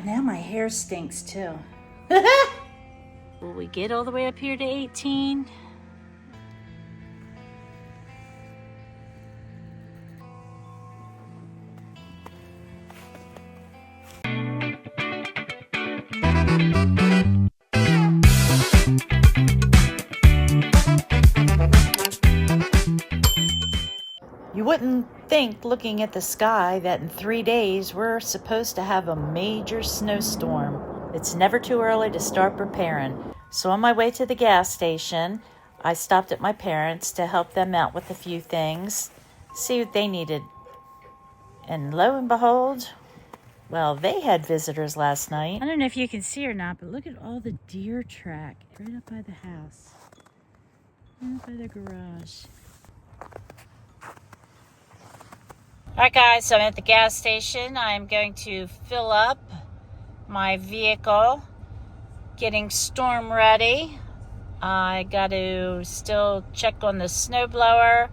Now my hair stinks too. Will we get all the way up here to 18? You wouldn't think, looking at the sky, that in 3 days we're supposed to have a major snowstorm. It's never too early to start preparing. So on my way to the gas station, I stopped at my parents to help them out with a few things, see what they needed. And lo and behold, well, they had visitors last night. I don't know if you can see or not, but look at all the deer track right up by the house, right up by the garage. Alright guys, so I'm at the gas station. I'm going to fill up my vehicle, getting storm ready. I got to still check on the snowblower,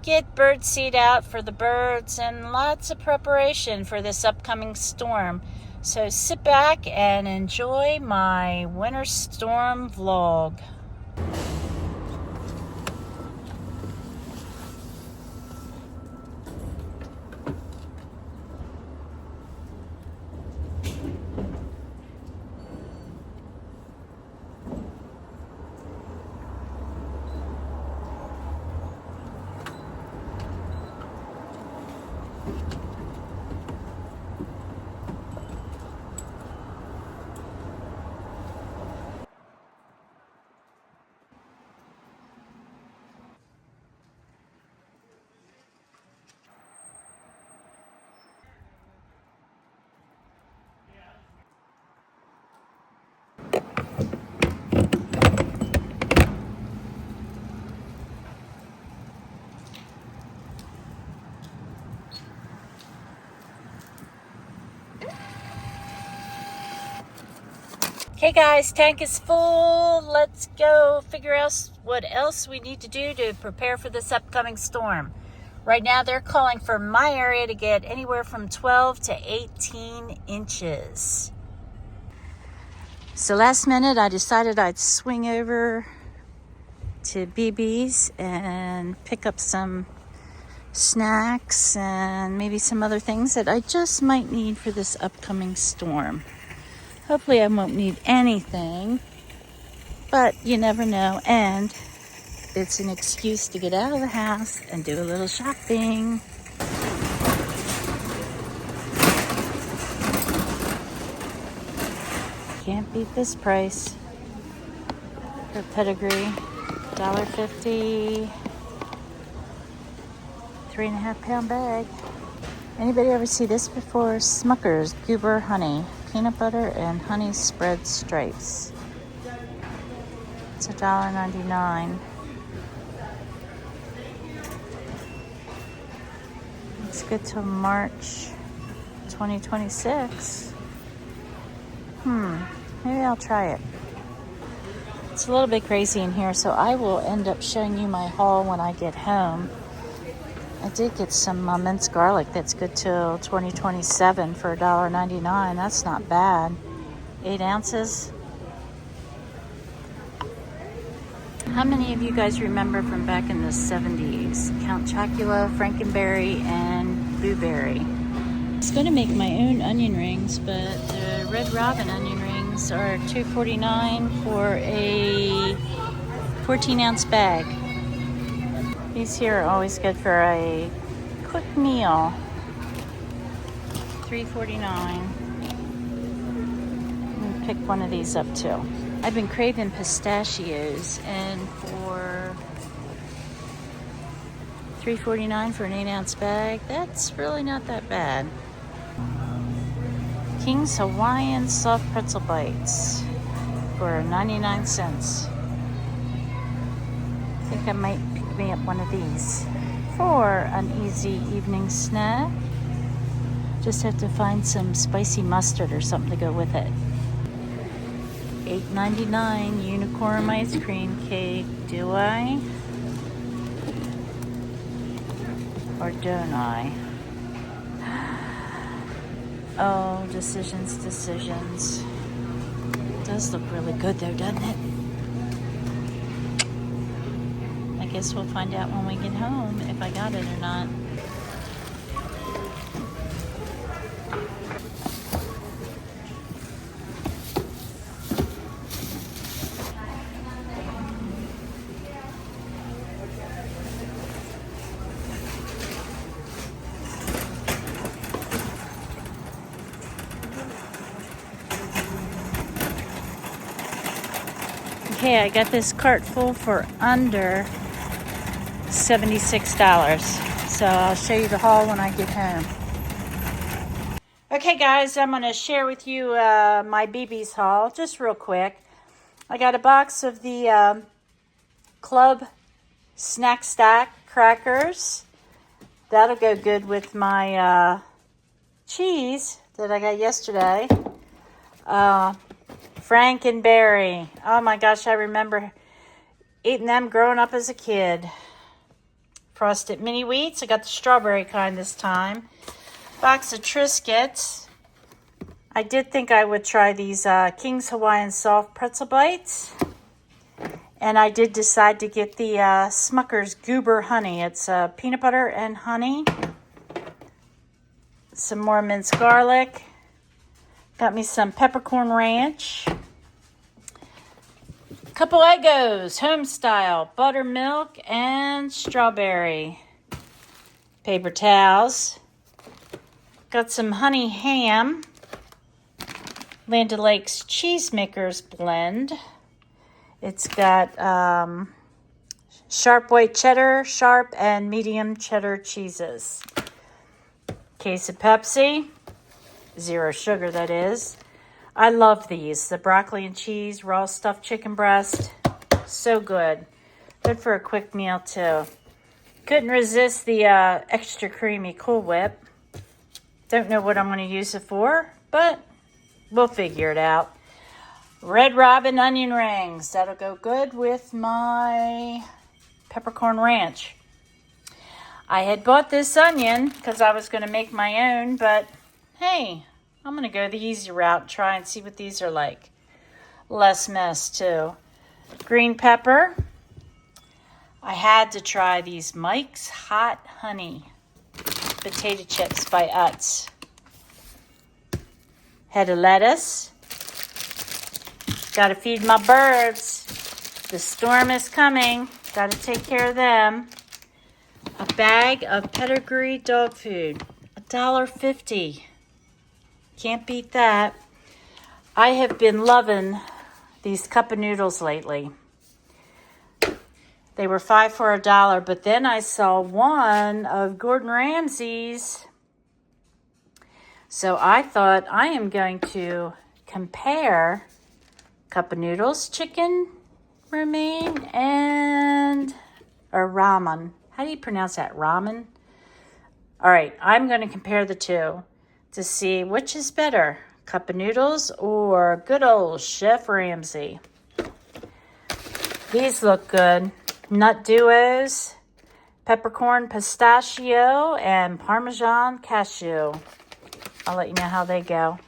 get bird seed out for the birds, and lots of preparation for this upcoming storm. So sit back and enjoy my winter storm vlog. Okay guys, tank is full. Let's go figure out what else we need to do to prepare for this upcoming storm. Right now they're calling for my area to get anywhere from 12 to 18 inches. So last minute I decided I'd swing over to BB's and pick up some snacks and maybe some other things that I just might need for this upcoming storm. Hopefully I won't need anything, but you never know. And it's an excuse to get out of the house and do a little shopping. Can't beat this price for pedigree. $1.50, 3.5 pound bag. Anybody ever see this before? Smucker's Goober Honey. Peanut butter and honey spread stripes. It's $1.99. It's good till March 2026. Maybe I'll try it. It's a little bit crazy in here, so I will end up showing you my haul when I get home. I did get some minced garlic that's good till 2027 for $1.99. That's not bad. 8 ounces. How many of you guys remember from back in the 70s? Count Chocula, Frankenberry, and Blueberry. I was going to make my own onion rings, but the Red Robin onion rings are $2.49 for a 14-ounce bag. These here are always good for a quick meal. $3.49. Let me pick one of these up too. I've been craving pistachios, and for $3.49 for an 8-ounce bag, that's really not that bad. King's Hawaiian soft pretzel bites for 99 cents. I think I might pick me up one of these for an easy evening snack. Just have to find some spicy mustard or something to go with it. $8.99 unicorn ice cream cake. Do I? Or don't I? Oh, decisions. It does look really good though, doesn't it? I guess we'll find out when we get home if I got it or not. Okay, I got this cart full for under $76. So I'll show you the haul when I get home. Okay guys, I'm going to share with you my BB's haul just real quick. I got a box of the Club Snack Stack crackers. That'll go good with my cheese that I got yesterday. Frankenberry. Oh my gosh, I remember eating them growing up as a kid. Frosted mini wheats. I got the strawberry kind this time. Box of Triscuits. I did think I would try these King's Hawaiian Soft Pretzel Bites. And I did decide to get the Smucker's Goober Honey. It's peanut butter and honey. Some more minced garlic. Got me some peppercorn ranch. Couple Eggos, home style, buttermilk and strawberry. Paper towels. Got some honey ham. Land O'Lakes Cheesemakers blend. It's got sharp white cheddar, sharp and medium cheddar cheeses. Case of Pepsi. 0 sugar, that is. I love these. The broccoli and cheese, raw stuffed chicken breast. So good. Good for a quick meal, too. Couldn't resist the extra creamy Cool Whip. Don't know what I'm going to use it for, but we'll figure it out. Red Robin onion rings. That'll go good with my peppercorn ranch. I had bought this onion because I was going to make my own, but hey, I'm going to go the easy route and try and see what these are like. Less mess, too. Green pepper. I had to try these Mike's Hot Honey potato chips by Utz. Head of lettuce. Got to feed my birds. The storm is coming. Got to take care of them. A bag of pedigree dog food. $1.50. Can't beat that. I have been loving these cup of noodles lately. They were 5 for $1, but then I saw one of Gordon Ramsay's. So I thought I am going to compare cup of noodles, chicken, romaine, and ramen. How do you pronounce that? Ramen? All right, I'm going to compare the two to see which is better, cup of noodles or good old Chef Ramsay. These look good. Nut duos, peppercorn pistachio, and Parmesan cashew. I'll let you know how they go.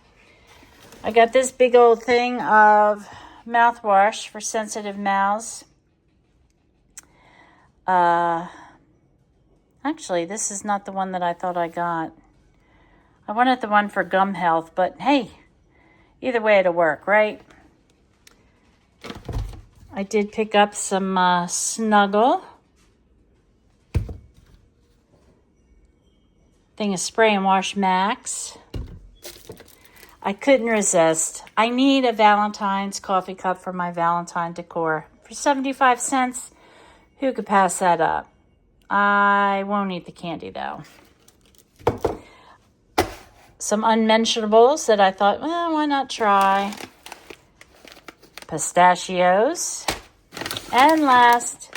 I got this big old thing of mouthwash for sensitive mouths. Actually, this is not the one that I thought I got. I wanted the one for gum health, but hey, either way it'll work, right? I did pick up some Snuggle. Thing of Spray and Wash Max. I couldn't resist. I need a Valentine's coffee cup for my Valentine decor. For 75 cents, who could pass that up? I won't eat the candy, though. Some unmentionables that I thought, well, why not try? Pistachios. And last,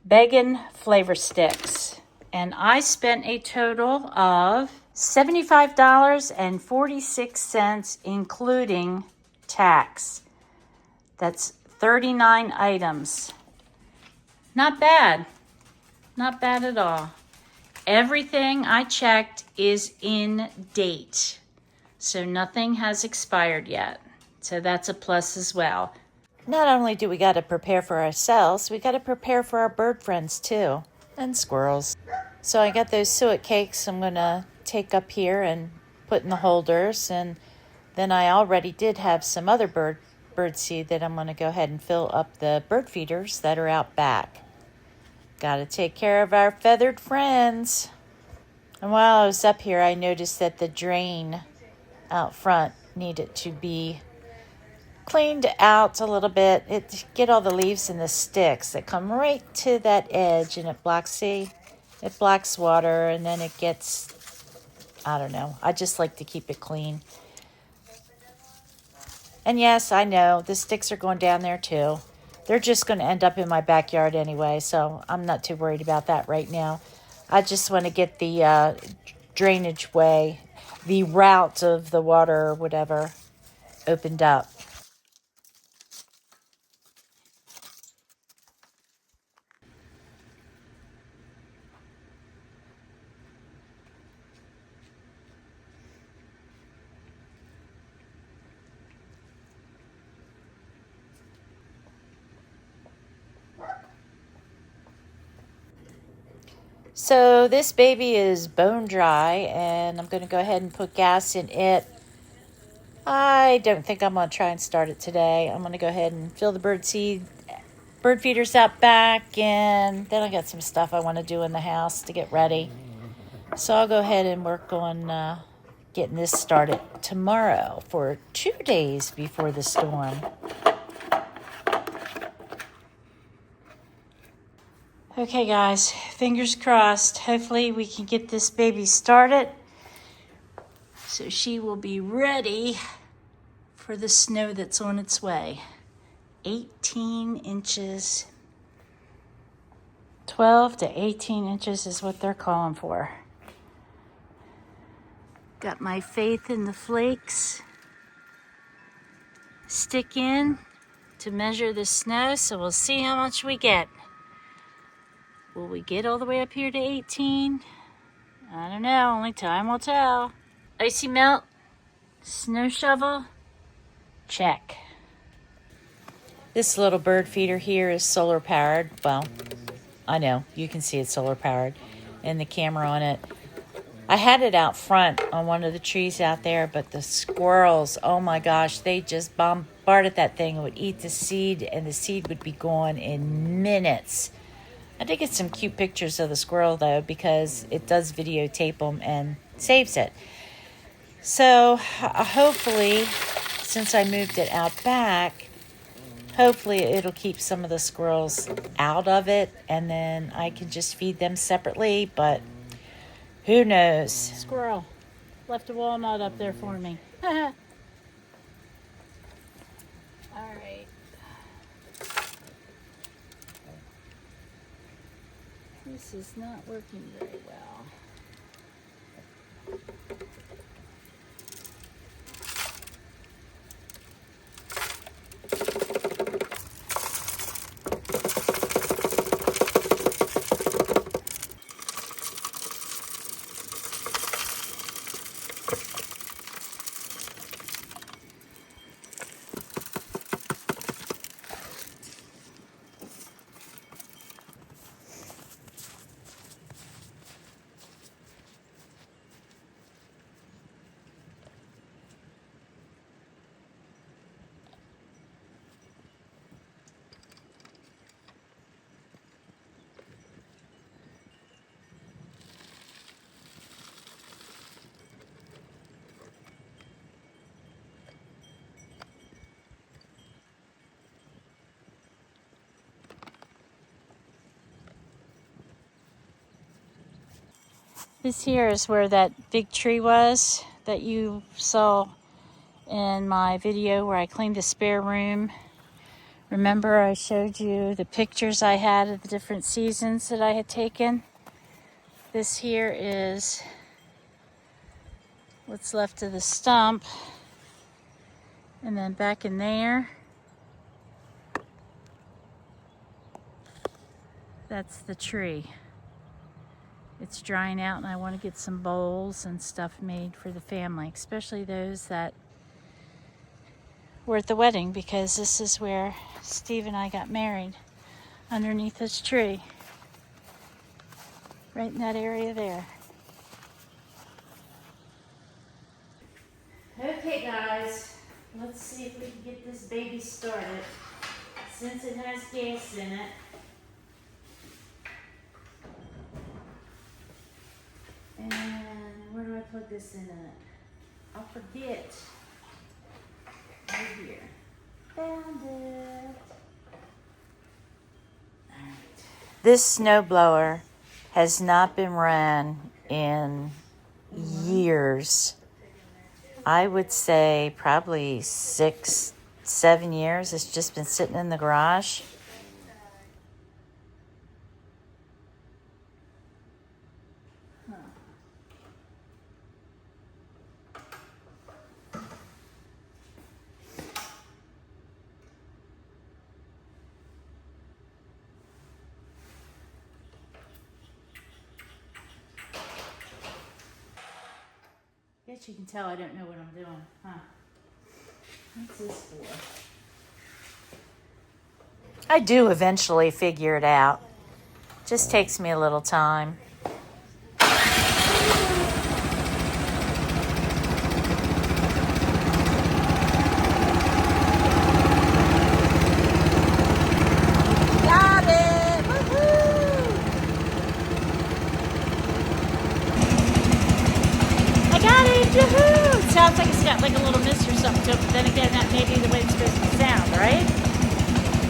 Bacon Flavor Sticks. And I spent a total of $75.46, including tax. That's 39 items. Not bad. Not bad at all. Everything I checked is in date. So nothing has expired yet. So that's a plus as well. Not only do we got to prepare for ourselves, we got to prepare for our bird friends too, and squirrels. So I got those suet cakes I'm going to take up here and put in the holders, and then I already did have some other bird seed that I'm going to go ahead and fill up the bird feeders that are out back. Got to take care of our feathered friends. And while I was up here, I noticed that the drain out front needed to be cleaned out a little bit. Get all the leaves and the sticks that come right to that edge, and it blocks water, and then it gets, I don't know. I just like to keep it clean. And yes, I know the sticks are going down there too. They're just going to end up in my backyard anyway, so I'm not too worried about that right now. I just want to get the drainage way, the route of the water or whatever, opened up. So this baby is bone dry, and I'm going to go ahead and put gas in it. I don't think I'm going to try and start it today. I'm going to go ahead and fill the bird feeders out back, and then I got some stuff I want to do in the house to get ready. So I'll go ahead and work on getting this started tomorrow for 2 days before the storm. Okay guys, fingers crossed. Hopefully we can get this baby started so she will be ready for the snow that's on its way. 18 inches. 12 to 18 inches is what they're calling for. Got my faith in the flakes. Stick in to measure the snow, so we'll see how much we get. Will we get all the way up here to 18? I don't know, only time will tell. Icy melt, snow shovel, check. This little bird feeder here is solar powered. Well, I know, you can see it's solar powered and the camera on it. I had it out front on one of the trees out there, but the squirrels, oh my gosh, they just bombarded that thing and would eat the seed, and the seed would be gone in minutes. I did get some cute pictures of the squirrel though, because it does videotape them and saves it. So hopefully, since I moved it out back, hopefully it'll keep some of the squirrels out of it, and then I can just feed them separately, but who knows? Squirrel left a walnut up there for me. All right. This is not working very well. This here is where that big tree was that you saw in my video where I cleaned the spare room. Remember I showed you the pictures I had of the different seasons that I had taken? This here is what's left of the stump. And then back in there, that's the tree. it's drying out, and I want to get some bowls and stuff made for the family, especially those that were at the wedding, because this is where Steve and I got married, underneath this tree, right in that area there. Okay guys, let's see if we can get this baby started. Since it has gas in it, and where do I plug this in it? I'll forget. Right here. Found it. Alright. This snowblower has not been ran in years. I would say probably 6, 7 years. It's just been sitting in the garage. Guess you can tell I don't know what I'm doing, huh? What's this for? I do eventually figure it out. Just takes me a little time. Got it! Woohoo! I got it! Yahoo! It sounds like it's got like a little mist or something to it, but then again, that may be the way it's supposed to sound, right?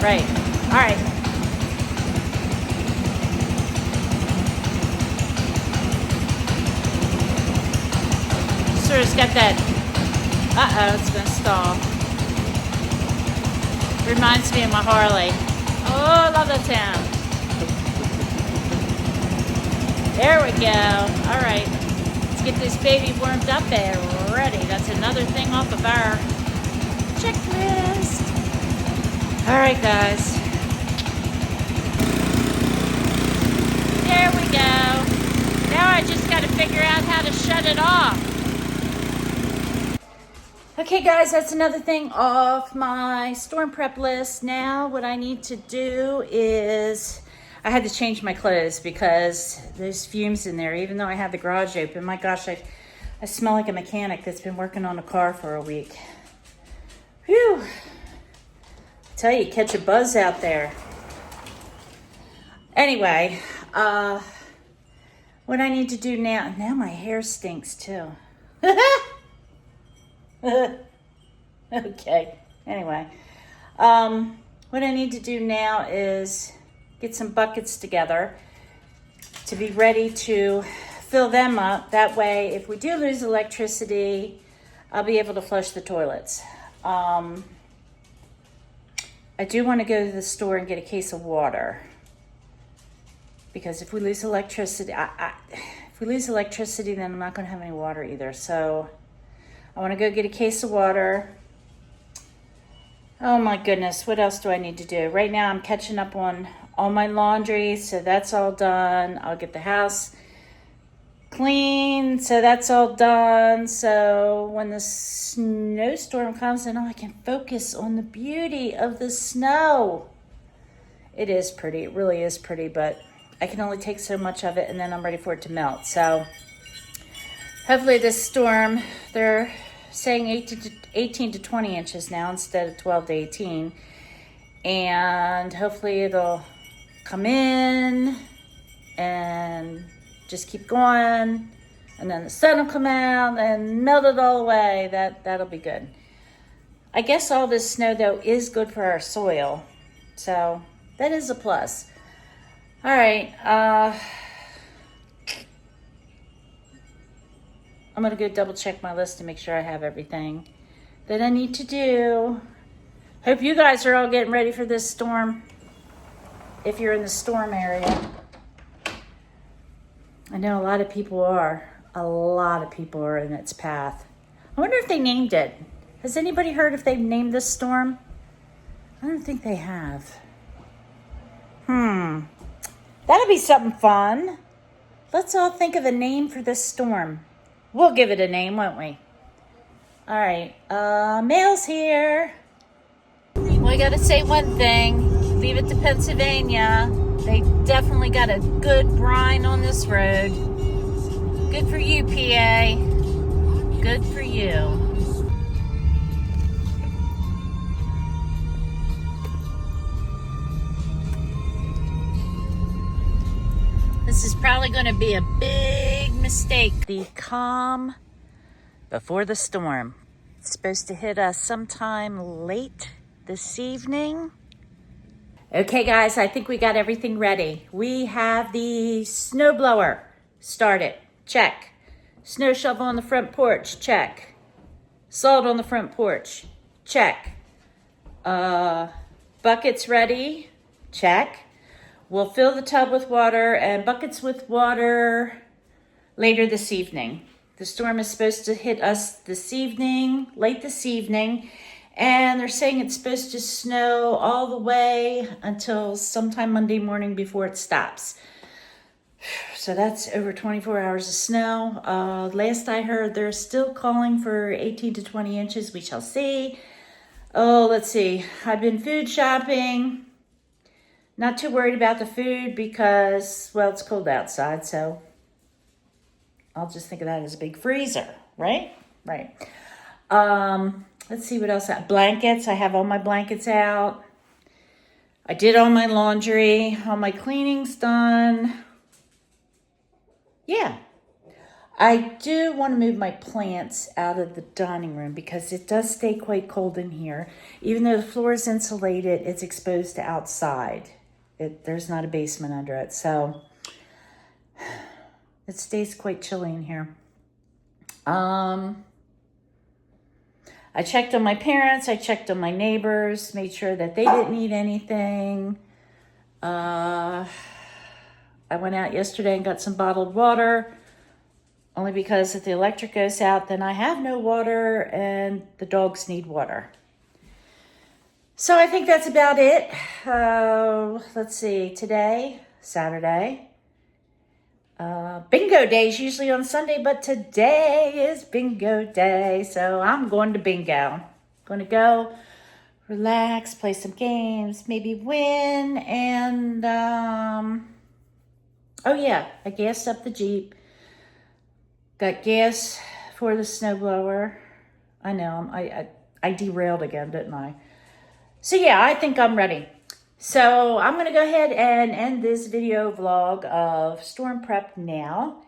Right. All right. Sort of got that. Uh-oh, it's gonna stall. Reminds me of my Harley. Oh, I love that sound. There we go. All right. Let's get this baby warmed up and ready. That's another thing off of our checklist. All right, guys. There we go. Now I just got to figure out how to shut it off. Okay, guys, that's another thing off my storm prep list. Now what I need to do is, I had to change my clothes because there's fumes in there, even though I have the garage open. My gosh, I smell like a mechanic that's been working on a car for a week. Whew. I tell you, catch a buzz out there. Anyway, what I need to do now my hair stinks too. Okay, anyway, what I need to do now is get some buckets together to be ready to fill them up. That way, if we do lose electricity, I'll be able to flush the toilets. I do want to go to the store and get a case of water, because if we lose electricity, then I'm not going to have any water either. So I want to go get a case of water. Oh my goodness, what else do I need to do? Right now I'm catching up on all my laundry, so that's all done. I'll get the house clean, so that's all done. So when the snowstorm comes in, I can focus on the beauty of the snow. It is pretty, it really is pretty, but I can only take so much of it and then I'm ready for it to melt. So hopefully this storm, they're saying 18 to 20 inches now instead of 12 to 18. And hopefully it'll come in and just keep going. And then the sun will come out and melt it all away. That'll be good. I guess all this snow, though, is good for our soil. So that is a plus. All right. I'm going to go double check my list to make sure I have everything that I need to do. Hope you guys are all getting ready for this storm, if you're in the storm area. I know a lot of people are. A lot of people are in its path. I wonder if they named it. Has anybody heard if they've named this storm? I don't think they have. That'll be something fun. Let's all think of a name for this storm. We'll give it a name, won't we? All right, mail's here. Well, I gotta say one thing. Leave it to Pennsylvania. They definitely got a good brine on this road. Good for you, PA. Good for you. This is probably going to be a big mistake. The calm before the storm. It's supposed to hit us sometime late this evening. Okay, guys, I think we got everything ready. We have the snowblower started. Check. Snow shovel on the front porch. Check. Salt on the front porch. Check. Buckets ready. Check. We'll fill the tub with water and buckets with water later this evening. The storm is supposed to hit us this evening, late this evening, and they're saying it's supposed to snow all the way until sometime Monday morning before it stops. So that's over 24 hours of snow. Last I heard, they're still calling for 18 to 20 inches. We shall see. Oh, let's see. I've been food shopping. Not too worried about the food because, well, it's cold outside, so I'll just think of that as a big freezer, right? Right. Let's see what else. Blankets. I have all my blankets out. I did all my laundry. All my cleaning's done. Yeah. I do want to move my plants out of the dining room because it does stay quite cold in here. Even though the floor is insulated, it's exposed to outside. There's not a basement under it, so it stays quite chilly in here. I checked on my parents. I checked on my neighbors, made sure that they didn't need anything. I went out yesterday and got some bottled water, only because if the electric goes out, then I have no water and the dogs need water. So I think that's about it. Let's see, today, Saturday. Bingo day is usually on Sunday, but today is bingo day. So I'm going to bingo. Going to go, relax, play some games, maybe win. And, oh yeah, I gassed up the Jeep. Got gas for the snowblower. I know, I derailed again, didn't I? So yeah, I think I'm ready. So I'm going to go ahead and end this video vlog of storm prep now.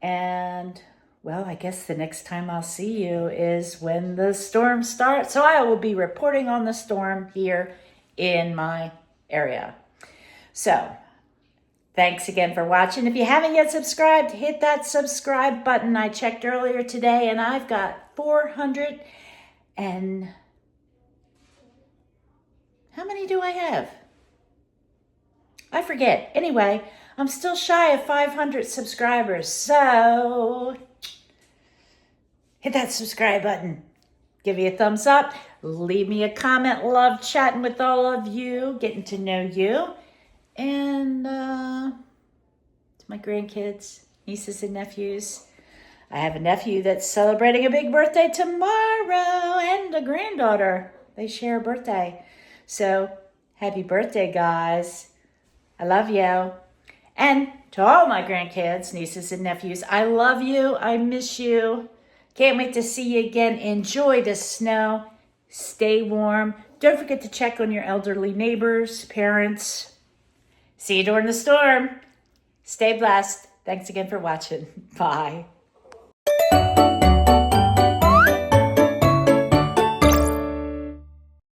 And well, I guess the next time I'll see you is when the storm starts. So I will be reporting on the storm here in my area. So thanks again for watching. If you haven't yet subscribed, hit that subscribe button. I checked earlier today and I've got 400 and... How many do I have? I forget. Anyway, I'm still shy of 500 subscribers. So hit that subscribe button. Give me a thumbs up. Leave me a comment. Love chatting with all of you, getting to know you. And to my grandkids, nieces and nephews. I have a nephew that's celebrating a big birthday tomorrow and a granddaughter. They share a birthday. So, happy birthday, guys. I love you. And to all my grandkids, nieces and nephews, I love you. I miss you. Can't wait to see you again. Enjoy the snow. Stay warm. Don't forget to check on your elderly neighbors, parents. See you during the storm. Stay blessed. Thanks again for watching. Bye.